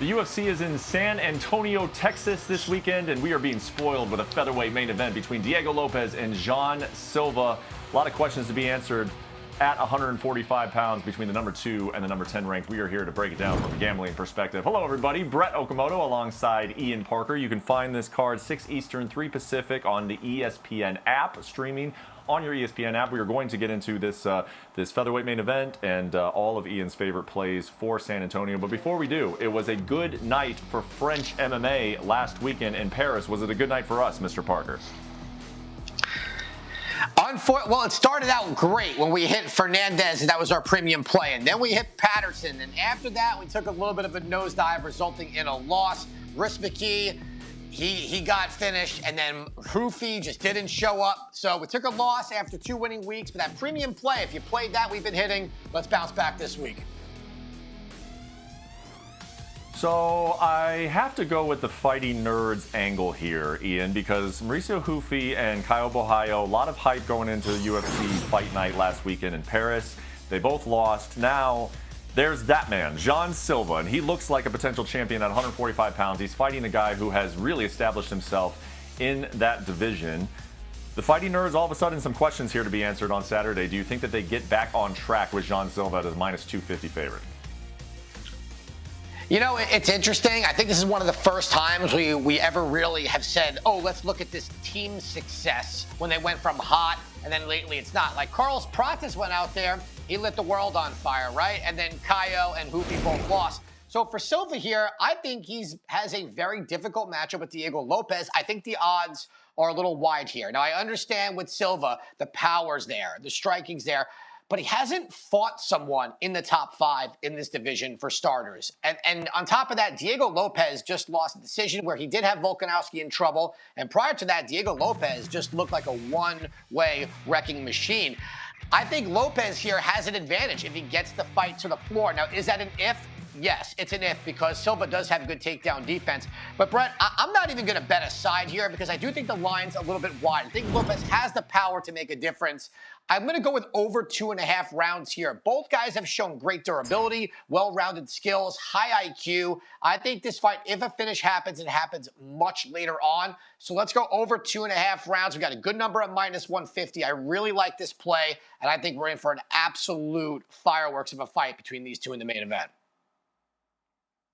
The UFC is in San Antonio, Texas this weekend, and we are being spoiled with a featherweight main event between Diego Lopes and John Silva. A lot of questions to be answered at 145 pounds between the number 2 and the number 10 ranked. We are here to break it down from a gambling perspective. Hello, everybody. Brett Okamoto alongside Ian Parker. You can find this card 6 Eastern, 3 Pacific on the ESPN app, streaming on your ESPN app. We are going to get into this featherweight main event and all of Ian's favorite plays for San Antonio. But before we do, it was a good night for French MMA last weekend in Paris. Was it a good night for us, Mr. Parker? Well, it started out great when we hit Fernandez, and that was our premium play. And then we hit Patterson. And after that, we took a little bit of a nosedive, resulting in a loss. Risbicki, he got finished, and then Hoofy just didn't show up. So we took a loss after 2 winning weeks. But that premium play, if you played that, we've been hitting. Let's bounce back this week. So I have to go with the fighting nerds angle here, Ian, because Mauricio Hoofy and Caio Borralho, a lot of hype going into the UFC Fight Night last weekend in Paris. They both lost. Now there's that man, John Silva, and he looks like a potential champion at 145 pounds. He's fighting a guy who has really established himself in that division. The fighting nerds, all of a sudden, some questions here to be answered on Saturday. Do you think that they get back on track with John Silva as minus 250 favorite? You know, it's interesting. I think this is one of the first times we ever really have said, oh, let's look at this team success when they went from hot and then lately it's not. Like Carlos Prates went out there, he lit the world on fire, right? And then Caio and Hoofy both lost. So for Silva here, I think has a very difficult matchup with Diego Lopes. I think the odds are a little wide here. Now, I understand with Silva, the power's there, the striking's there, but he hasn't fought someone in the top 5 in this division for starters. And on top of that, Diego Lopes just lost a decision where he did have Volkanovski in trouble. And prior to that, Diego Lopes just looked like a one-way wrecking machine. I think Lopes here has an advantage if he gets the fight to the floor. Now, is that an if? Yes, it's an if because Silva does have good takedown defense. But, Brett, I'm not even going to bet a side here because I do think the line's a little bit wide. I think Lopes has the power to make a difference. I'm going to go with over 2.5 rounds here. Both guys have shown great durability, well-rounded skills, high IQ. I think this fight, if a finish happens, it happens much later on. So let's go over 2.5 rounds. We got a good number at minus 150. I really like this play, and I think we're in for an absolute fireworks of a fight between these two in the main event.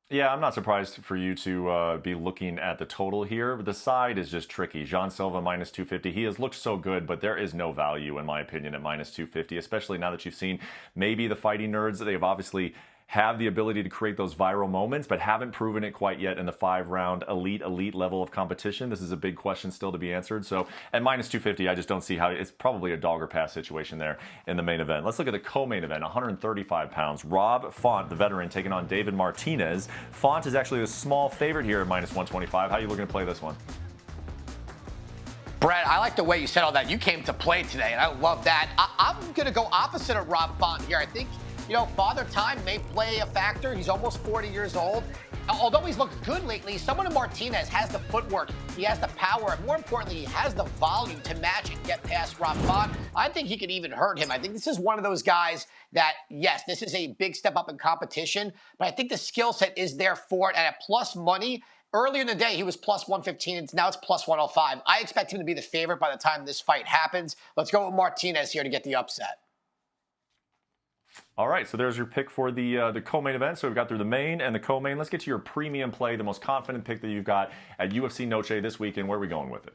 Yeah, I'm not surprised for you to be looking at the total here, but the side is just tricky. John Silva minus 250. He has looked so good, but there is no value, in my opinion, at minus 250, especially now that you've seen maybe the fighting nerds. They've obviously have the ability to create those viral moments, but haven't proven it quite yet in the 5-round elite level of competition. This is a big question still to be answered. So at minus 250, I just don't see how it's probably a dog or pass situation there in the main event. Let's look at the co-main event, 135 pounds. Rob Font, the veteran, taking on David Martinez. Font is actually a small favorite here at minus 125. How are you looking to play this one? Brett, I like the way you said all that. You came to play today, and I love that. I'm going to go opposite of Rob Font here. I think, you know, Father Time may play a factor. He's almost 40 years old. Although he's looked good lately, someone in Martinez has the footwork, he has the power, and more importantly, he has the volume to match and get past Rob Font. I think he could even hurt him. I think this is one of those guys that, yes, this is a big step up in competition, but I think the skill set is there for it. And at plus money, earlier in the day, he was plus 115. Now it's plus 105. I expect him to be the favorite by the time this fight happens. Let's go with Martinez here to get the upset. All right, so there's your pick for the co-main event. So we've got through the main and the co-main. Let's get to your premium play, the most confident pick that you've got at UFC Noche this weekend. Where are we going with it?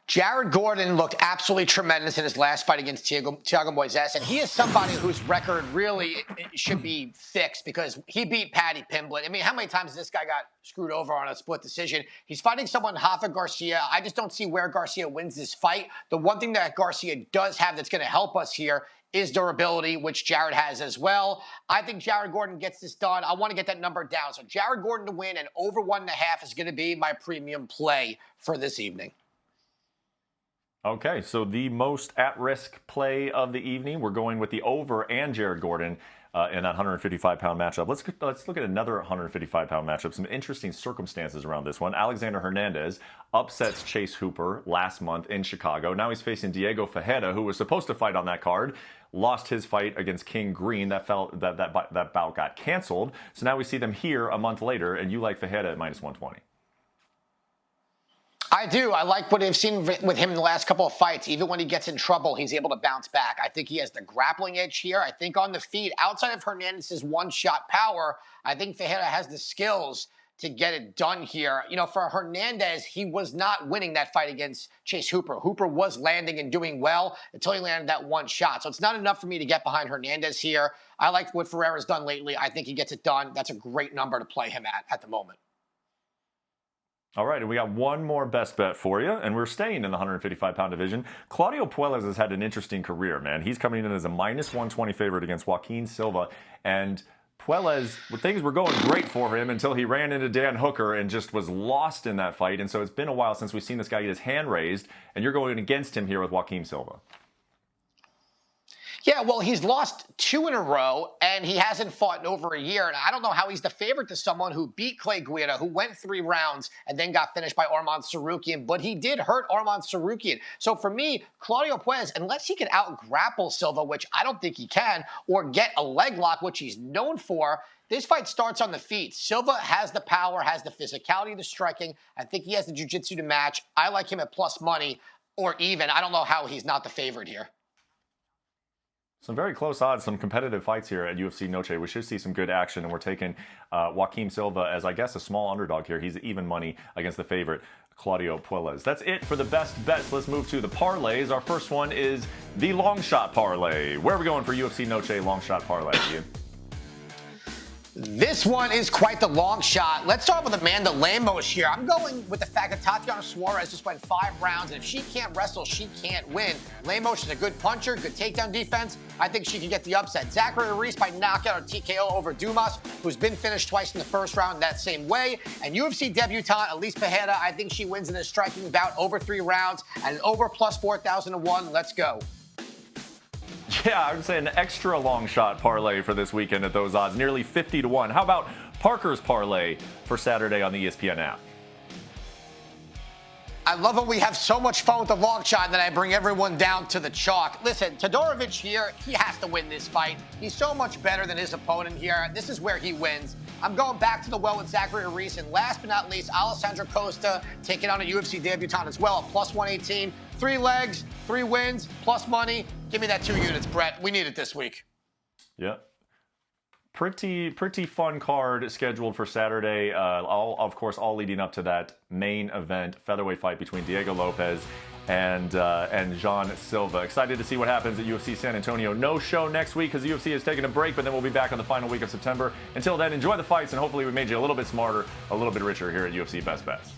Jared Gordon looked absolutely tremendous in his last fight against Thiago Moises, and he is somebody whose record really should be fixed because he beat Paddy Pimblett. I mean, how many times this guy got screwed over on a split decision? He's fighting someone, Rafa Garcia. I just don't see where Garcia wins this fight. The one thing that Garcia does have that's going to help us here is durability, which Jared has as well. I think Jared Gordon gets this done. I want to get that number down. So Jared Gordon to win and over 1.5 is going to be my premium play for this evening. Okay, so the most at-risk play of the evening, we're going with the over and Jared Gordon in that 155-pound matchup. Let's look at another 155-pound matchup. Some interesting circumstances around this one. Alexander Hernandez upsets Chase Hooper last month in Chicago. Now he's facing Diego Ferreira, who was supposed to fight on that card. Lost his fight against King Green. That bout got canceled. So now we see them here a month later, and you like Ferreira at minus 120. I do. I like what I've seen with him in the last couple of fights. Even when he gets in trouble, he's able to bounce back. I think he has the grappling edge here. I think on the feet, outside of Hernandez's one-shot power, I think Ferreira has the skills to get it done here. You know, for Hernandez, he was not winning that fight against Chase Hooper. Hooper was landing and doing well until he landed that one shot. So it's not enough for me to get behind Hernandez here. I like what Ferreira's done lately. I think he gets it done. That's a great number to play him at the moment. All right, and we got one more best bet for you, and we're staying in the 155-pound division. Claudio Puelles has had an interesting career, man. He's coming in as a minus 120 favorite against Joaquin Silva, and Puelles, things were going great for him until he ran into Dan Hooker and just was lost in that fight, and so it's been a while since we've seen this guy get his hand raised, and you're going against him here with Joaquin Silva. Yeah, well, he's lost 2 in a row, and he hasn't fought in over a year. And I don't know how he's the favorite to someone who beat Clay Guida, who went 3 rounds and then got finished by Arman Tsarukyan. But he did hurt Arman Tsarukyan. So for me, Claudio Puelles, unless he can out-grapple Silva, which I don't think he can, or get a leg lock, which he's known for, this fight starts on the feet. Silva has the power, has the physicality, the striking. I think he has the jiu-jitsu to match. I like him at plus money or even. I don't know how he's not the favorite here. Some very close odds, some competitive fights here at UFC Noche. We should see some good action, and we're taking Joaquin Silva as, I guess, a small underdog here. He's even money against the favorite, Claudio Puelles. That's it for the best bets. Let's move to the parlays. Our first one is the long shot parlay. Where are we going for UFC Noche long shot parlay, Ian? This one is quite the long shot. Let's start with Amanda Lemos here. I'm going with the fact that Tatiana Suarez just went 5 rounds, and if she can't wrestle, she can't win. Lemos is a good puncher, good takedown defense. I think she can get the upset. Zachary Reese by knockout or TKO over Dumas, who's been finished twice in the first round that same way. And UFC debutant Elise Pereira, I think she wins in a striking bout over 3 rounds and over plus 4,001. Let's go. Yeah, I would say an extra long shot parlay for this weekend at those odds, nearly 50 to 1. How about Parker's parlay for Saturday on the ESPN app? I love it. We have so much fun with the long shot that I bring everyone down to the chalk. Listen, Todorovic here, he has to win this fight. He's so much better than his opponent here. This is where he wins. I'm going back to the well with Zachary Reese. And last but not least, Alessandro Costa taking on a UFC debutant as well, plus 118. 3 legs, 3 wins, plus money. Give me that 2 units, Brett. We need it this week. Yeah. Pretty fun card scheduled for Saturday. Of course, all leading up to that main event, featherweight fight between Diego Lopes and Jean Silva. Excited to see what happens at UFC San Antonio. No show next week because the UFC is taking a break, but then we'll be back on the final week of September. Until then, enjoy the fights, and hopefully we made you a little bit smarter, a little bit richer here at UFC Best Bets.